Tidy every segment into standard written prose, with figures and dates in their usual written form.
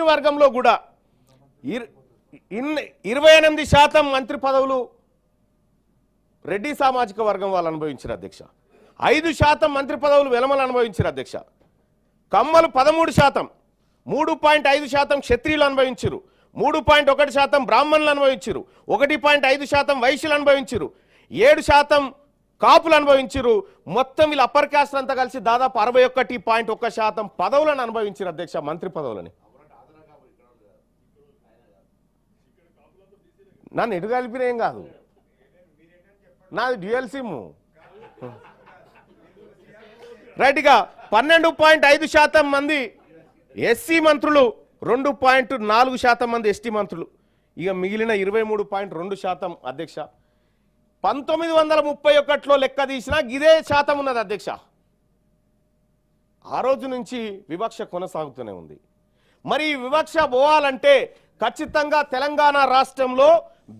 మంత్రివర్గంలో కూడా 28% మంత్రి పదవులు రెడ్డి సామాజిక వర్గం వాళ్ళు అనుభవించారు అధ్యక్ష. 5% మంత్రి పదవులు వెలమలు అనుభవించారు అధ్యక్ష. కమ్మలు 13%, 3.5% క్షత్రియులు అనుభవించారు, 3.1% బ్రాహ్మణులు అనుభవించారు, 1.5% వైశ్యులు అనుభవించారు, 7% కాపులు అనుభవించారు. మొత్తం వీళ్ళు అప్పర్ కాస్ట్ అంతా కలిసి దాదాపు 61.1% పదవులను అనుభవించారు అధ్యక్ష, మంత్రి పదవులని. నన్ను ఎటు కలిపిన ఏం కాదు, నాది డ్యూయల్ సిమ్. రైట్గా 12.5% మంది ఎస్సీ మంత్రులు, 2.4% మంది ఎస్టీ మంత్రులు, ఇక మిగిలిన 23.2% అధ్యక్ష. 1931లో లెక్క తీసినా ఇదే శాతం ఉన్నది అధ్యక్ష. ఆ రోజు నుంచి వివక్ష కొనసాగుతూనే ఉంది. మరి ఈ వివక్ష పోవాలంటే ఖచ్చితంగా తెలంగాణ రాష్ట్రంలో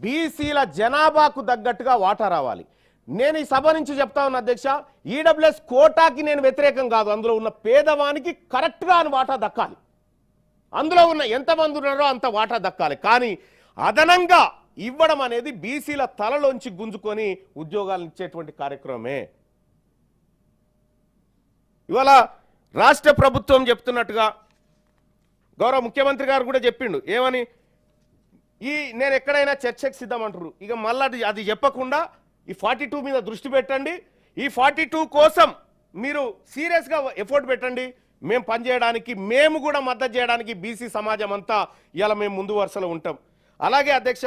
బీసీల జనాభాకు తగ్గట్టుగా వాటా రావాలి. నేను ఈ సభ నుంచి చెప్తా ఉన్నా అధ్యక్ష, ఈడబ్ల్యూఎస్ కోటాకి నేను వ్యతిరేకం కాదు. అందులో ఉన్న పేదవానికి కరెక్ట్గా అని వాటా దక్కాలి. అందులో ఉన్న ఎంతమంది ఉన్నారో అంత వాటా దక్కాలి. కానీ అదనంగా ఇవ్వడం అనేది బీసీల తలలోంచి గుంజుకొని ఉద్యోగాలు ఇచ్చేటువంటి కార్యక్రమమే. ఇవాళ రాష్ట్ర ప్రభుత్వం చెప్తున్నట్టుగా గౌరవ ముఖ్యమంత్రి గారు కూడా చెప్పిండు ఏమని, నేను ఎక్కడైనా చర్చకు సిద్ధమంటారు. ఇక మళ్ళీ అది చెప్పకుండా ఈ 42 మీద దృష్టి పెట్టండి, ఈ 42 కోసం మీరు సీరియస్గా ఎఫర్ట్ పెట్టండి, మేము పనిచేయడానికి, మేము కూడా మద్దతు చేయడానికి బీసీ సమాజం అంతా ఇలా మేము ముందు వరుసలో ఉంటాం. అలాగే అధ్యక్ష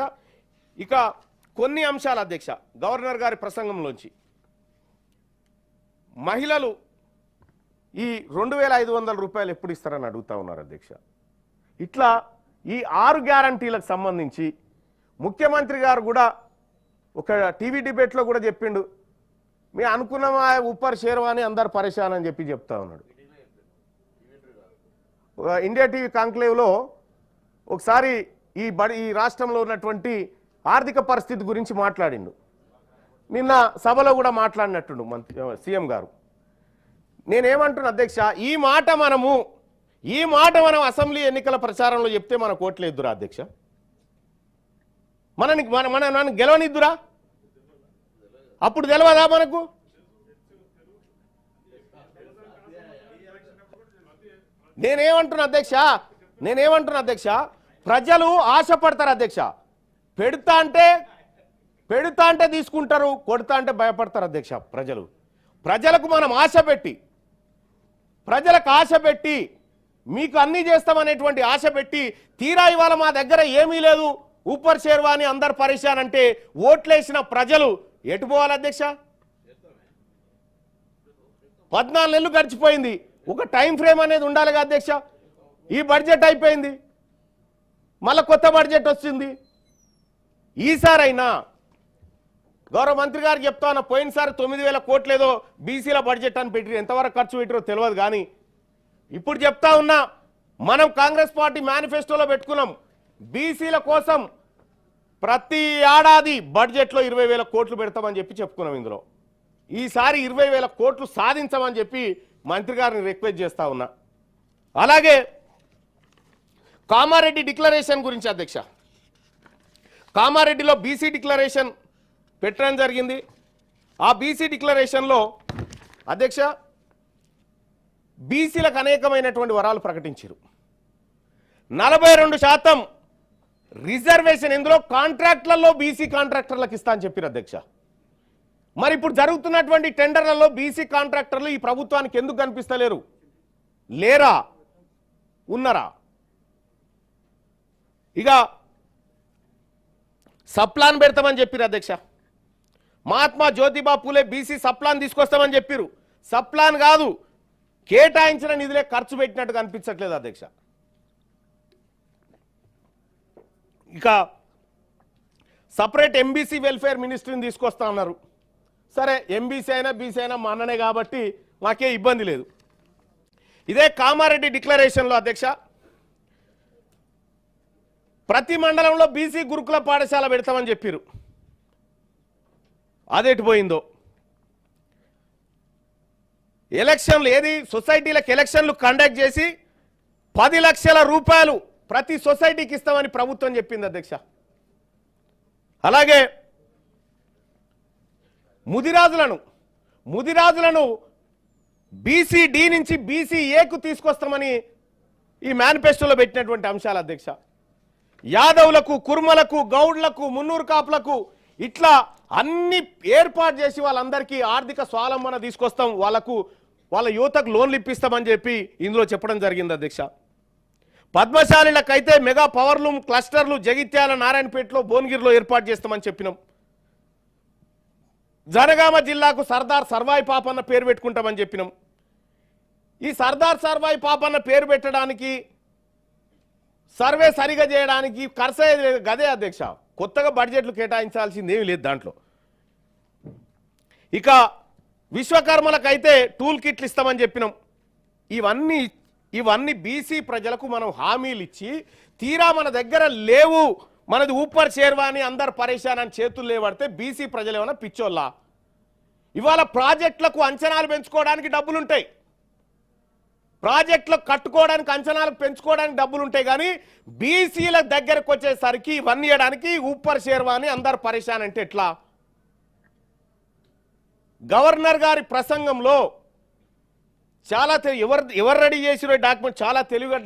ఇక కొన్ని అంశాలు అధ్యక్ష, గవర్నర్ గారి ప్రసంగంలోంచి మహిళలు ఈ 2500 రూపాయలు ఎప్పుడు ఇస్తారని అడుగుతా ఉన్నారు అధ్యక్ష. ఇట్లా ఈ 6 గ్యారంటీలకు సంబంధించి ముఖ్యమంత్రి గారు కూడా ఒక టీవీ డిబేట్లో కూడా చెప్పిండు, మీ అనుకున్నమా ఉప్పర్ షేర్వాని అందరు పరేషాన్ అని చెప్తా ఉన్నాడు. ఇండియా టీవీ కాంక్లేవ్లో ఒకసారి ఈ రాష్ట్రంలో ఉన్నటువంటి ఆర్థిక పరిస్థితి గురించి మాట్లాడిండు. నిన్న సభలో కూడా మాట్లాడినట్టుండు సీఎం గారు. నేనేమంటున్నా అధ్యక్ష, ఈ మాట మనం అసెంబ్లీ ఎన్నికల ప్రచారంలో చెప్తే మన కోట్లేద్దురా అధ్యక్ష, మన గెలవనిద్దురా? అప్పుడు తెలవదా మనకు? నేనేమంటున్నా అధ్యక్ష, ప్రజలు ఆశపడతారు అధ్యక్ష. పెడతా అంటే తీసుకుంటారు, కొడతా అంటే భయపడతారు అధ్యక్ష. ప్రజలకు మనం ప్రజలకు ఆశ పెట్టి మీకు అన్నీ చేస్తామనేటువంటి ఆశ పెట్టి తీరా ఇవాళ మా దగ్గర ఏమీ లేదు, ఊపర్ షేర్వాని అందరు పరేషాన్ అంటే ఓట్లేసిన ప్రజలు ఎటు పోవాలి అధ్యక్ష? 14 నెలలు గడిచిపోయింది, ఒక టైం ఫ్రేమ్ అనేది ఉండాలిగా అధ్యక్ష. ఈ బడ్జెట్ అయిపోయింది, మళ్ళీ కొత్త బడ్జెట్ వచ్చింది. ఈసారైనా గౌరవ మంత్రి గారు చెప్తా ఉన్నా, పోయినసారి 9000 కోట్లు ఏదో బీసీల బడ్జెట్ అని పెట్టి ఎంతవరకు ఖర్చు పెట్టారో తెలియదు. కానీ ఇప్పుడు చెప్తా ఉన్నా, మనం కాంగ్రెస్ పార్టీ మేనిఫెస్టోలో పెట్టుకున్నాం, బీసీల కోసం ప్రతి ఏడాది బడ్జెట్లో 20,000 కోట్లు పెడతామని చెప్పి చెప్పుకున్నాం. ఇందులో ఈసారి 20,000 కోట్లు సాధించమని చెప్పి మంత్రి గారిని రిక్వెస్ట్ చేస్తా ఉన్నా. అలాగే కామారెడ్డి డిక్లరేషన్ గురించి అధ్యక్ష, కామారెడ్డిలో బీసీ డిక్లరేషన్ పెట్టడం జరిగింది. ఆ బీసీ డిక్లరేషన్లో అధ్యక్ష బీసీలకు అనేకమైనటువంటి వరాలు ప్రకటించారు. 42% రిజర్వేషన్, ఇందులో కాంట్రాక్టులలో బీసీ కాంట్రాక్టర్లకు ఇస్తా అని చెప్పారు అధ్యక్ష. మరి ఇప్పుడు జరుగుతున్నటువంటి టెండర్లలో బీసీ కాంట్రాక్టర్లు ఈ ప్రభుత్వానికి ఎందుకు కనిపిస్తలేరు? లేరా? ఉన్నారా? ఇక సప్లాన్ పెడతామని చెప్పారు అధ్యక్ష. మహాత్మా జ్యోతిబా పూలే బీసీ సప్లాన్ తీసుకొస్తామని చెప్పారు. సప్లాన్ కాదు, కేటాయించిన నిధులే ఖర్చు పెట్టినట్టు కనిపించట్లేదు అధ్యక్ష. ఇక సపరేట్ ఎంబీసీ వెల్ఫేర్ మినిస్ట్రీని తీసుకొస్తా ఉన్నారు. సరే, ఎంబీసీ అయినా బీసీ అయినా మా అన్ననే కాబట్టి మాకే ఇబ్బంది లేదు. ఇదే కామారెడ్డి డిక్లరేషన్లో అధ్యక్ష ప్రతి మండలంలో బీసీ గురుకుల పాఠశాల పెడతామని చెప్పారు. అదెటు పోయిందో? ఎలక్షన్లు ఏది సొసైటీలకు ఎలక్షన్లు కండక్ట్ చేసి 10 లక్షల రూపాయలు ప్రతి సొసైటీకి ఇస్తామని ప్రభుత్వం చెప్పింది అధ్యక్ష. అలాగే ముదిరాజులను బీసీ-డి నుంచి బీసీ-ఏకు తీసుకొస్తామని ఈ మేనిఫెస్టోలో పెట్టినటువంటి అంశాలు అధ్యక్ష. యాదవులకు, కుర్మలకు, గౌడ్లకు, మున్నూరు కాపులకు ఇట్లా అన్ని ఏర్పాటు చేసి వాళ్ళందరికీ ఆర్థిక స్వావలంబన తీసుకొస్తాం, వాళ్ళ యువతకు లోన్లు ఇప్పిస్తామని చెప్పి ఇందులో చెప్పడం జరిగింది అధ్యక్ష. పద్మశాలిలకైతే మెగా పవర్ లూమ్ క్లస్టర్లు జగిత్యాల, నారాయణపేటలో, భువనగిరిలో ఏర్పాటు చేస్తామని చెప్పినాం. జనగామ జిల్లాకు సర్దార్ సర్వాయి పాపన్న పేరు పెట్టుకుంటామని చెప్పినాం. ఈ సర్దార్ సర్వాయి పాపన్న పేరు పెట్టడానికి, సర్వే సరిగా చేయడానికి ఖర్చు గదే అధ్యక్ష. కొత్తగా బడ్జెట్లు కేటాయించాల్సిందేమీ లేదు దాంట్లో. ఇక విశ్వకర్మలకైతే టూల్ కిట్లు ఇస్తామని చెప్పినాం. ఇవన్నీ బీసీ ప్రజలకు మనం హామీలు ఇచ్చి తీరా మన దగ్గర లేవు, మనది ఊపర్ చేర్వాని అందరు పరేషాన్ అని చేతులు లేవడితే బీసీ ప్రజలు ఏమైనా పిచ్చోళ్ళా? ఇవాళ ప్రాజెక్టులకు అంచనాలు పెంచుకోవడానికి డబ్బులుంటాయి, ప్రాజెక్టులకు కట్టుకోవడానికి అంచనాలు పెంచుకోవడానికి డబ్బులుంటాయి, కానీ బీసీల దగ్గరకు వచ్చేసరికి ఇవన్నీ ఇవ్వడానికి ఊపర్ షేర్వాని అందరు పరేషాన్ అంటే ఎట్లా? గవర్నర్ గారి ప్రసంగంలో చాలా ఎవరు రెడీ చేసిరో డాక్యుమెంట్ చాలా తెలివిగా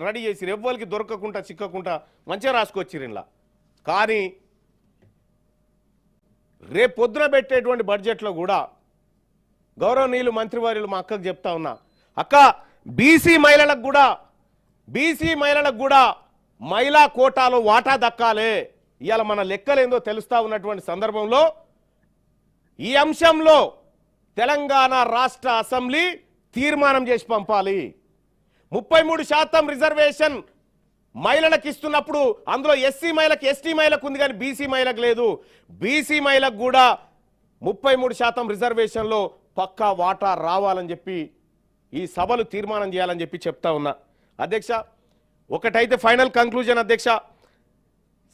రెడీ చేసిరు, ఎవ్వరికి దొరకకుండా చిక్కకుండా మంచిగా రాసుకొచ్చిరు ఇలా. కానీ రేపు పొద్దున పెట్టేటువంటి బడ్జెట్లో కూడా గౌరవనీయులు మంత్రివర్యులు మా అక్కకు చెప్తా ఉన్నా, అక్క బీసీ మహిళలకు కూడా మహిళా కోటాలో వాటా దక్కాలే. ఇవాళ మన లెక్కలేందో తెలుస్తా ఉన్నటువంటి సందర్భంలో ఈ అంశంలో తెలంగాణ రాష్ట్ర అసెంబ్లీ తీర్మానం చేసి పంపాలి. 33% రిజర్వేషన్ మహిళలకు ఇస్తున్నప్పుడు అందులో ఎస్సీ మహిళకు, ఎస్టీ మహిళకు ఉంది కానీ బీసీ మహిళకు లేదు. బీసీ మహిళకు కూడా 33% రిజర్వేషన్లో పక్కా వాటా రావాలని చెప్పి ఈ సభలు తీర్మానం చేయాలని చెప్పి చెప్తా ఉన్నా అధ్యక్ష. ఒకటైతే ఫైనల్ కంక్లూజన్ అధ్యక్ష,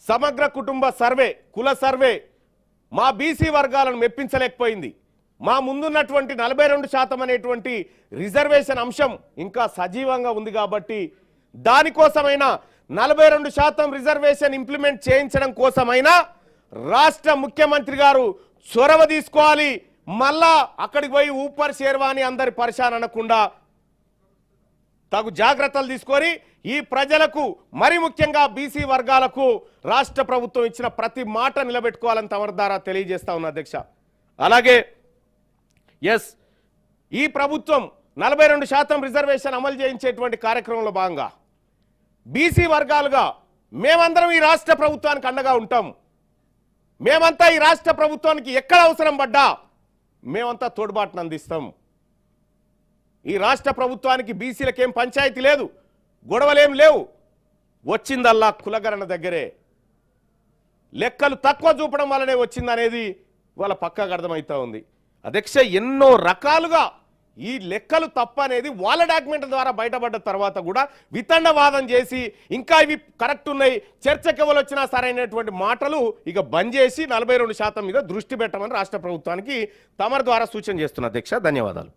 సమగ్ర కుటుంబ సర్వే, కుల సర్వే మా బీసీ వర్గాలను మెప్పించలేకపోయింది. మా ముందున్నటువంటి 42% అనేటువంటి రిజర్వేషన్ అంశం ఇంకా సజీవంగా ఉంది కాబట్టి దానికోసమైనా 42% రిజర్వేషన్ ఇంప్లిమెంట్ చేయించడం కోసమైనా రాష్ట్ర ముఖ్యమంత్రి గారు చొరవ తీసుకోవాలి. మళ్ళా అక్కడికి పోయి ఊపర్ షేర్వాని అందరి పరిశాన్ అనకుండా తగు జాగ్రత్తలు తీసుకొని ఈ ప్రజలకు, మరి ముఖ్యంగా బీసీ వర్గాలకు రాష్ట్ర ప్రభుత్వం ఇచ్చిన ప్రతి మాట నిలబెట్టుకోవాలని తమరి ద్వారా తెలియజేస్తా ఉన్నా అధ్యక్ష. అలాగే ఈ ప్రభుత్వం 42% రిజర్వేషన్ అమలు చేయించేటువంటి కార్యక్రమంలో భాగంగా బీసీ వర్గాలుగా మేమందరం ఈ రాష్ట్ర ప్రభుత్వానికి అండగా ఉంటాం. మేమంతా ఈ రాష్ట్ర ప్రభుత్వానికి ఎక్కడ అవసరం పడ్డా మేమంతా తోడ్పాటును అందిస్తాం. ఈ రాష్ట్ర ప్రభుత్వానికి బీసీలకేం పంచాయతీ లేదు, గొడవలేం లేవు. వచ్చిందల్లా కులగణన దగ్గరే, లెక్కలు తక్కువ చూపడం వల్లనే వచ్చిందనేది వాళ్ళ పక్కాగా అర్థమవుతా ఉంది అధ్యక్ష. ఎన్నో రకాలుగా ఈ లెక్కలు తప్పనేది వాళ్ళ డాక్యుమెంట్ల ద్వారా బయటపడ్డ తర్వాత కూడా వితండవాదం చేసి ఇంకా ఇవి కరెక్ట్ ఉన్నాయి, చర్చకి ఎవరు వచ్చినా సరైనటువంటి మాటలు ఇక బంద్ చేసి 42% మీద దృష్టి పెట్టమని రాష్ట్ర ప్రభుత్వానికి తమరి ద్వారా సూచన చేస్తున్న అధ్యక్ష. ధన్యవాదాలు.